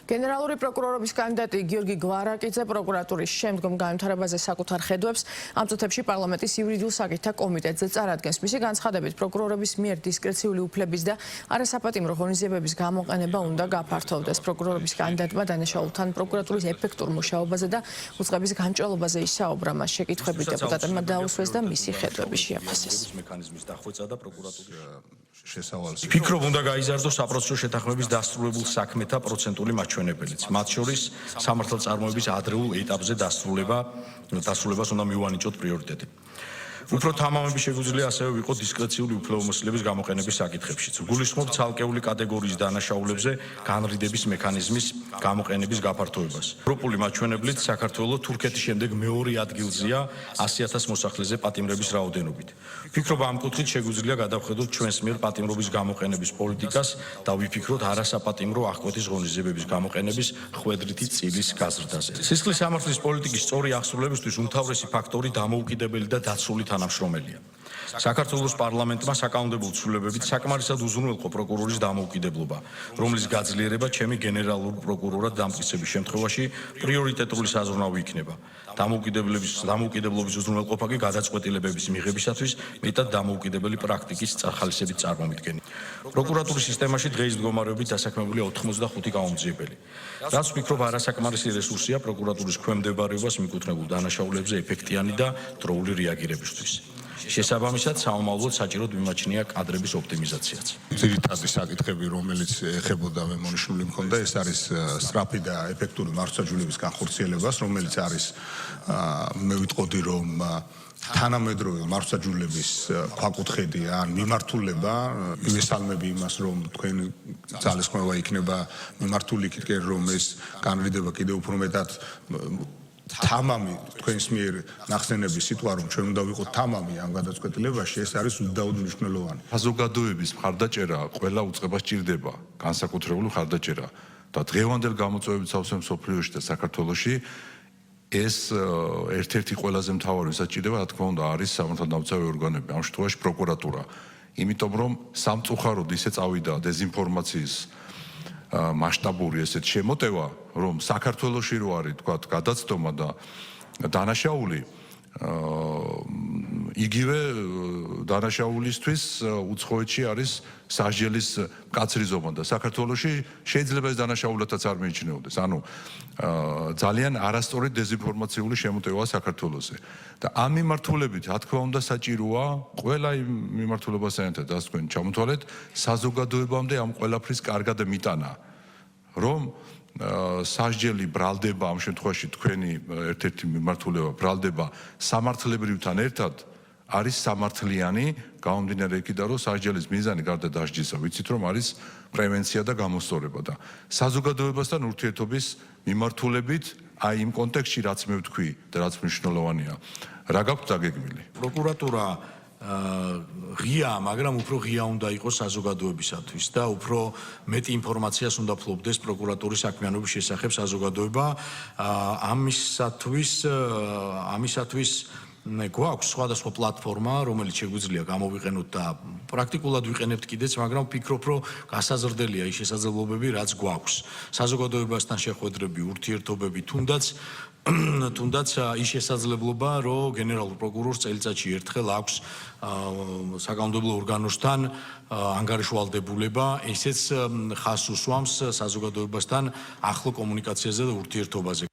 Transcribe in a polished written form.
გენერალური პროკურორობის კანდიდატი გიორგი გვარაკიძე პროკურატურის შემდგომ განვითარებაზე საკუთარ ხედვებს ამ წუთებში პარლამენტის იურიდიულ საკითხთა კომიტეტზე წარადგენს. მისი განცხადებით, პროკურორების მიერ დისკრეციული უფლების და არასაპატიმრო ღონისძიებების გამოყენება უნდა გაფართოვდეს. პროკურორობის კანდიდატმა დანაშაულთან პროკურატურის ეფექტურ მუშაობაზე და უწყების გამჭველობაზე ისაუბრა. მას შეკითხვები დეპუტატებმა დაუსვეს და მისი ხედვები შეაფასეს. ფიქრობ უნდა გაიზარდოს საპროცესო შეთანხმების დასრულებულ საქმეთა პროცენტული მაჩვენებელიც. მათ შორის სამართალწარმოების ადრეულ ეტაპზე დასრულებას უნდა მივანიჭოთ პრიორიტეტი. უფრო თამამები შეგვიძლია ასევე ვიყოთ დისკრეციული უფლებამოსილების გამოყენების საკითხებშიც. გულისხმობ ცალკეული კატეგორიის დანაშაულებზე განრიდების მექანიზმის გამოყენების გაფართოებას. ევროპული მაჩვენებლით საქართველოს თურქეთის შემდეგ მეორე ადგილზეა 100,000 მოსახლეზე პატიმრების რაოდენობით. ვფიქრობ ამ კუთხით შეგვიძლია გადავხედოთ ჩვენს მიერ პატიმრობის გამოყენების პოლიტიკას და ვიფიქროთ არასაპატიმრო აღკვეთის ღონისძიებების გამოყენების ხვედრითი წილის გაზრდაზე. სისხლის სამართლის პოლიტიკის სწორი აღსრულებისთვის უმთავრესი ფაქტორი დამოუკიდებელი და დაცული თანამშრომელია. საქართველოს პარლამენტმა საკანონმდებლო ცვლილებებით საკმარისად უზრუნველყო პროკურორის დამოუკიდებლობა, რომლის გაძლიერება ჩემი გენერალურ პროკურორად დამტკიცების შემთხვევაში პრიორიტეტული საზრუნავი იქნება. დამოუკიდებლობის უზრუნველყოფა კი გადაწყვეტილებების მიღებისათვის მეტად დამოუკიდებელი პრაქტიკის ხალისებით წარმომიდგენია. პროკურატურის სისტემაში დღეის მდგომარეობით დასაქმებულია 85 გამომძიებელი. რაც ვფიქრობ არასაკმარისი რესურსია პროკურატურის ქვემდებარეობას მიკუთვნებულ დანაშაულებზე ეფექტიანი და დროული რეაგირებისთვის. შესაბამისად, საომავლოდ საჭიროდ მიმაჩნია კადრების ოპტიმიზაციაც. ძირითადი საკითხები, რომელიც ეხებოდა მე მონიშნული მქონდა, ეს არის სწრაფი და ეფექტური მართლმსაჯულების განხორციელებას, რომელიც არის მე ვიტყოდი, რომ თანამედროვე მართლმსაჯულების ქვაკუთხედი ან მიმართულება, მივესალმები იმას, რომ თქვენი ძალისხმევა იქნება მიმართული იქითკენ, რომ ეს განრიდება კიდევ უფრო მეტად თამამი თქვენს მიერ ნახსენების სიტყვა, რომ ჩვენ უნდა ვიყოთ თამამი ამ გადაწყვეტილებაში, ეს არის უდაოდ მნიშვნელოვანი. საზოგადოების მხარდაჭერა ყველა უწყებას ჭირდება, განსაკუთრებული მხარდაჭერა და დღევანდელ გამოწვევებით სავსე მსოფლიოში და საქართველოში ეს ერთ-ერთი ყველაზე მთავარი საჭიროება, რა თქმა უნდა, არის სამართალდამცავი ორგანოები, ამ შემთხვევაში პროკურატურა. იმიტომ რომ სამწუხაროდ ისე წავიდა დეზინფორმაციის მასშტაბური ესეთ შემოტევა, რომ საქართველოში რო არის, თქვათ, გადაცდომა და დანაშაული, იგივე დანაშაულისთვის უცხოეთში არის სასჯელის მკაცრი ზომა და საქართველოში შეიძლება ეს დანაშაულათაც არ მიიჩნეოდეს. ანუ ძალიან არასწორი დეზინფორმაციული შემოტევა საქართველოზე. და ამ მიმართულებით, რა თქმა უნდა, საჭიროა ყველა იმ მიმართულებასთან ერთად ასე თქვენ ჩამოთვალეთ, საზოგადოებამდე ამ ყველაფრის კარგად მიტანა, რომ სასჯელი ბრალდება ამ შემთხვევაში თქვენი ერთ-ერთი მიმართულება ბრალდება სამართლებრივთან ერთად არის სამართლიანი, გამომდინარე იქიდან, რომ სასჯელის მიზანი გარდა დასჯისა, ვიცით რომ არის პრევენცია და გამოსწორება და საზოგადოებასთან ურთიერთობის მიმართულებით აი იმ კონტექსტში რაც მე ვთქვი და რაც მნიშვნელოვანია, რა გაქვთ დაგეგმილი? პროკურატურა ღია, მაგრამ უფრო ღია უნდა იყოს საზოგადოებისათვის და უფრო მეტი ინფორმაციას უნდა ფლობდეს პროკურატურის საქმიანობის შესახებ საზოგადოება. ამისათვის გვაქვს სხვადასხვა პლატფორმა, რომელიც შეგვიძლია გამოვიყენოთ და პრაქტიკულად ვიყენებთ კიდეც, მაგრამ ვფიქრობ, რომ გასაზრდელია ის შესაძლებლობები, რაც გვაქვს. საზოგადოებასთან შეხვედრები, ურთიერთობები, თუნდაც ის შესაძლებლობა, რომ გენერალურ პროკურორს წელიწადში ერთხელ აქვს საკანონმდებლო ორგანოსთან ანგარიშვალდებულება, ესეც ხაზს უსვამს საზოგადოებასთან ახლო კომუნიკაციაზე და ურთიერთობაზე.